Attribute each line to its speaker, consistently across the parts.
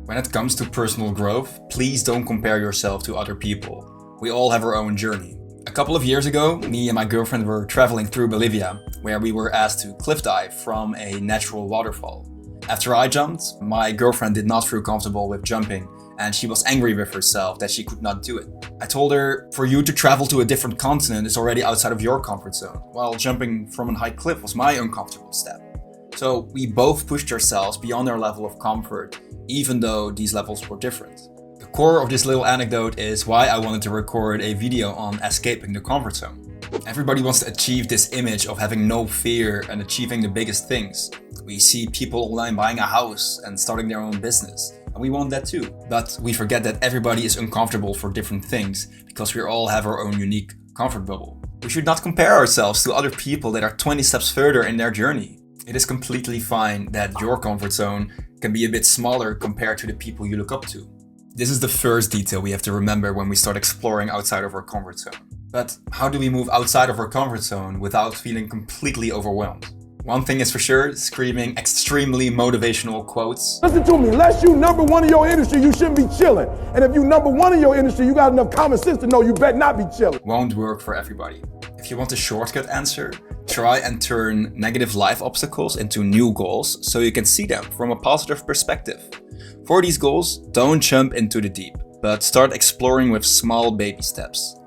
Speaker 1: When it comes to personal growth, please don't compare yourself to other people. We all have our own journey. A couple of years ago, me and my girlfriend were traveling through Bolivia, where we were asked to cliff dive from a natural waterfall. After I jumped, my girlfriend did not feel comfortable with jumping, and she was angry with herself that she could not do it. I told her, for you to travel to a different continent is already outside of your comfort zone, while jumping from a high cliff was my uncomfortable step. So we both pushed ourselves beyond our level of comfort, even though these levels were different. The core of this little anecdote is why I wanted to record a video on escaping the comfort zone. Everybody wants to achieve this image of having no fear and achieving the biggest things. We see people online buying a house and starting their own business, and we want that too. But we forget that everybody is uncomfortable for different things because we all have our own unique comfort bubble. We should not compare ourselves to other people that are 20 steps further in their journey. It is completely fine that your comfort zone can be a bit smaller compared to the people you look up to. This is the first detail we have to remember when we start exploring outside of our comfort zone. But how do we move outside of our comfort zone without feeling completely overwhelmed? One thing is for sure, screaming extremely motivational quotes.
Speaker 2: Listen to me, unless you number one in your industry, you shouldn't be chilling. And if you number one in your industry, you got enough common sense to know you better not be chilling.
Speaker 1: Won't work for everybody. If you want a shortcut answer, try and turn negative life obstacles into new goals so you can see them from a positive perspective. For these goals, don't jump into the deep, but start exploring with small baby steps.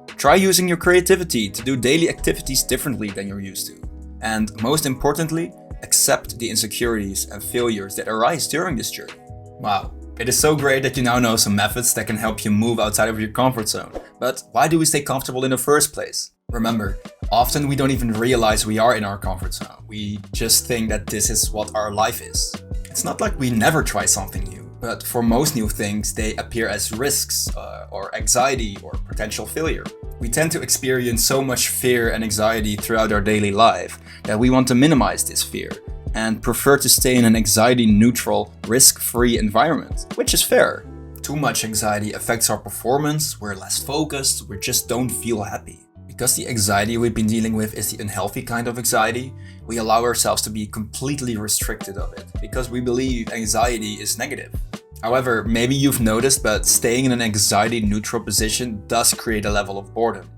Speaker 1: Try using your creativity to do daily activities differently than you're used to. And most importantly, accept the insecurities and failures that arise during this journey. Wow, it is so great that you now know some methods that can help you move outside of your comfort zone. But why do we stay comfortable in the first place? Remember, often we don't even realize we are in our comfort zone. We just think that this is what our life is. It's not like we never try something new, but for most new things, they appear as risks or anxiety or potential failure. We tend to experience so much fear and anxiety throughout our daily life that we want to minimize this fear and prefer to stay in an anxiety-neutral, risk-free environment, which is fair. Too much anxiety affects our performance, we're less focused, we just don't feel happy. Because the anxiety we've been dealing with is the unhealthy kind of anxiety, we allow ourselves to be completely restricted of it, because we believe anxiety is negative. However, maybe you've noticed, but staying in an anxiety-neutral position does create a level of boredom.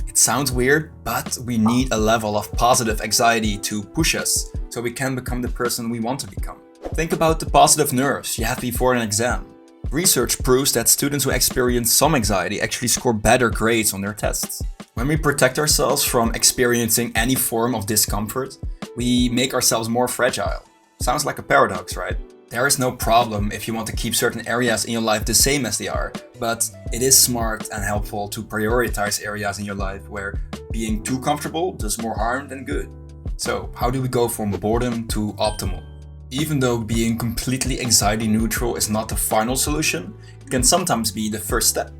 Speaker 1: It sounds weird, but we need a level of positive anxiety to push us, so we can become the person we want to become. Think about the positive nerves you have before an exam. Research proves that students who experience some anxiety actually score better grades on their tests. When we protect ourselves from experiencing any form of discomfort, we make ourselves more fragile. Sounds like a paradox, right? There is no problem if you want to keep certain areas in your life the same as they are, but it is smart and helpful to prioritize areas in your life where being too comfortable does more harm than good. So, how do we go from boredom to optimal? Even though being completely anxiety neutral is not the final solution, it can sometimes be the first step.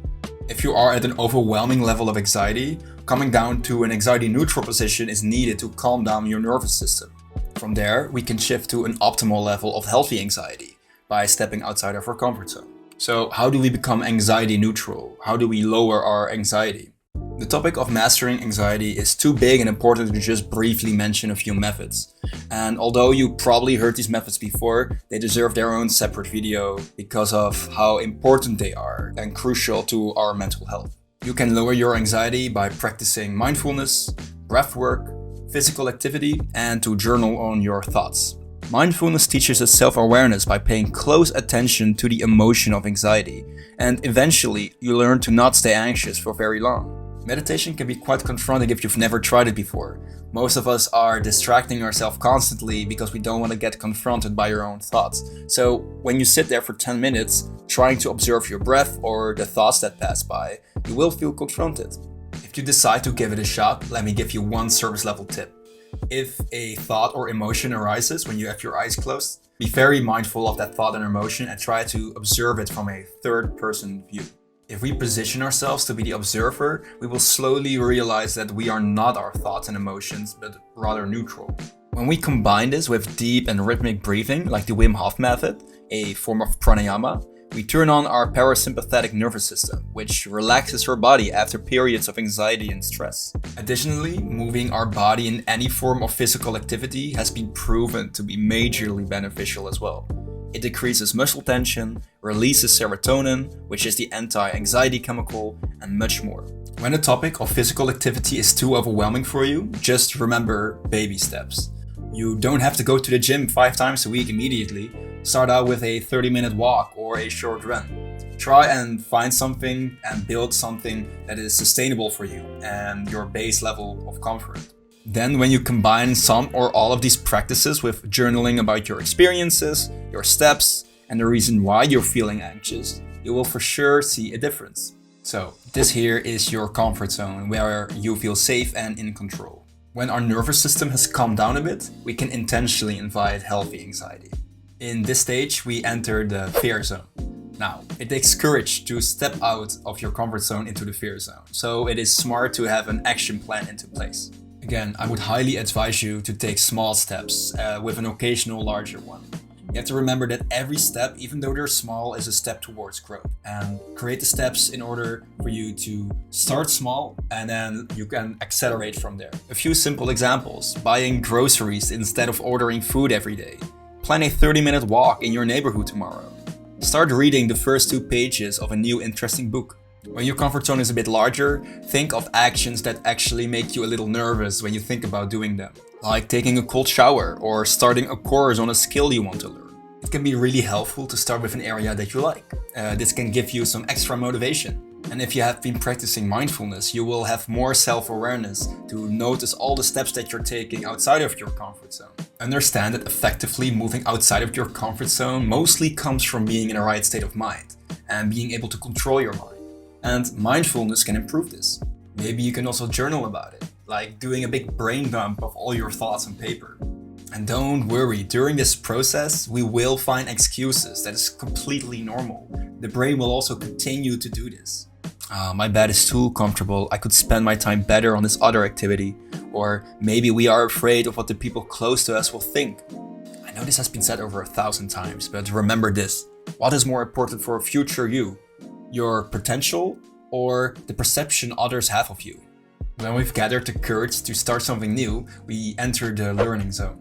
Speaker 1: If you are at an overwhelming level of anxiety, coming down to an anxiety neutral position is needed to calm down your nervous system. From there, we can shift to an optimal level of healthy anxiety by stepping outside of our comfort zone. So, how do we become anxiety neutral? How do we lower our anxiety? The topic of mastering anxiety is too big and important to just briefly mention a few methods. And although you probably heard these methods before, they deserve their own separate video because of how important they are and crucial to our mental health. You can lower your anxiety by practicing mindfulness, breath work, physical activity, and to journal on your thoughts. Mindfulness teaches us self-awareness by paying close attention to the emotion of anxiety, and eventually you learn to not stay anxious for very long. Meditation can be quite confronting if you've never tried it before. Most of us are distracting ourselves constantly because we don't want to get confronted by our own thoughts. So when you sit there for 10 minutes trying to observe your breath or the thoughts that pass by, you will feel confronted. If you decide to give it a shot, let me give you one service level tip. If a thought or emotion arises when you have your eyes closed, be very mindful of that thought and emotion and try to observe it from a third person view. If we position ourselves to be the observer, we will slowly realize that we are not our thoughts and emotions, but rather neutral. When we combine this with deep and rhythmic breathing, like the Wim Hof method, a form of pranayama, we turn on our parasympathetic nervous system, which relaxes our body after periods of anxiety and stress. Additionally, moving our body in any form of physical activity has been proven to be majorly beneficial as well. It decreases muscle tension, releases serotonin, which is the anti-anxiety chemical, and much more. When the topic of physical activity is too overwhelming for you, just remember baby steps. You don't have to go to the gym 5 times a week immediately. Start out with a 30-minute walk or a short run. Try and find something and build something that is sustainable for you and your base level of comfort. Then when you combine some or all of these practices with journaling about your experiences, your steps, and the reason why you're feeling anxious, you will for sure see a difference. So this here is your comfort zone where you feel safe and in control. When our nervous system has calmed down a bit, we can intentionally invite healthy anxiety. In this stage, we enter the fear zone. Now, it takes courage to step out of your comfort zone into the fear zone, so it is smart to have an action plan into place. Again, I would highly advise you to take small steps with an occasional larger one. You have to remember that every step, even though they're small, is a step towards growth. And create the steps in order for you to start small and then you can accelerate from there. A few simple examples: buying groceries instead of ordering food every day. Plan a 30-minute walk in your neighborhood tomorrow. Start reading the first 2 pages of a new interesting book. When your comfort zone is a bit larger, think of actions that actually make you a little nervous when you think about doing them. Like taking a cold shower or starting a course on a skill you want to learn. It can be really helpful to start with an area that you like. This can give you some extra motivation. And if you have been practicing mindfulness, you will have more self-awareness to notice all the steps that you're taking outside of your comfort zone. Understand that effectively moving outside of your comfort zone mostly comes from being in a right state of mind and being able to control your mind. And mindfulness can improve this. Maybe you can also journal about it, like doing a big brain dump of all your thoughts on paper. And don't worry, during this process, we will find excuses. That is completely normal. The brain will also continue to do this. My bed is too comfortable. I could spend my time better on this other activity. Or maybe we are afraid of what the people close to us will think. I know this has been said over 1,000 times, but remember this. What is more important for a future you? Your potential or the perception others have of you? When we've gathered the courage to start something new, we enter the learning zone.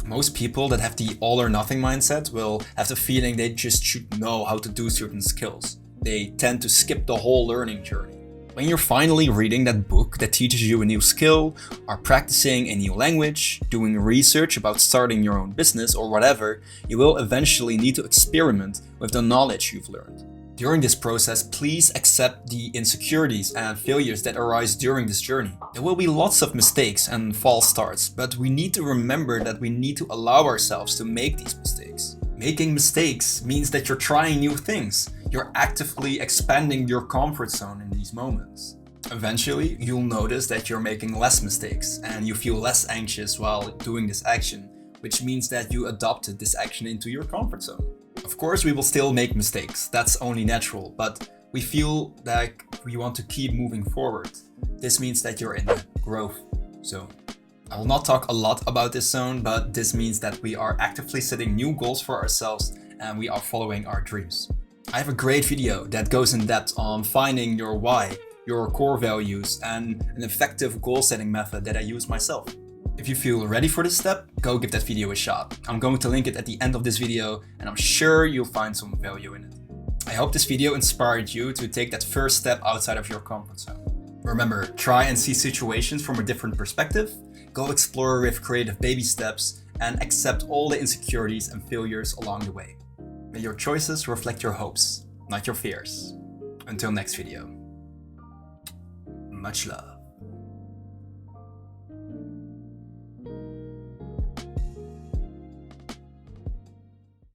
Speaker 1: Most people that have the all or nothing mindset will have the feeling they just should know how to do certain skills. They tend to skip the whole learning journey. When you're finally reading that book that teaches you a new skill, are practicing a new language, doing research about starting your own business or whatever, you will eventually need to experiment with the knowledge you've learned. During this process, please accept the insecurities and failures that arise during this journey. There will be lots of mistakes and false starts, but we need to remember that we need to allow ourselves to make these mistakes. Making mistakes means that you're trying new things. You're actively expanding your comfort zone in these moments. Eventually, you'll notice that you're making less mistakes and you feel less anxious while doing this action, which means that you adopted this action into your comfort zone. Of course, we will still make mistakes, that's only natural, but we feel like we want to keep moving forward. This means that you're in the growth zone. I will not talk a lot about this zone, but this means that we are actively setting new goals for ourselves and we are following our dreams. I have a great video that goes in depth on finding your why, your core values, and an effective goal setting method that I use myself. If you feel ready for this step, go give that video a shot. I'm going to link it at the end of this video and I'm sure you'll find some value in it. I hope this video inspired you to take that first step outside of your comfort zone. Remember, try and see situations from a different perspective, go explore with creative baby steps, and accept all the insecurities and failures along the way. May your choices reflect your hopes, not your fears. Until next video. Much love.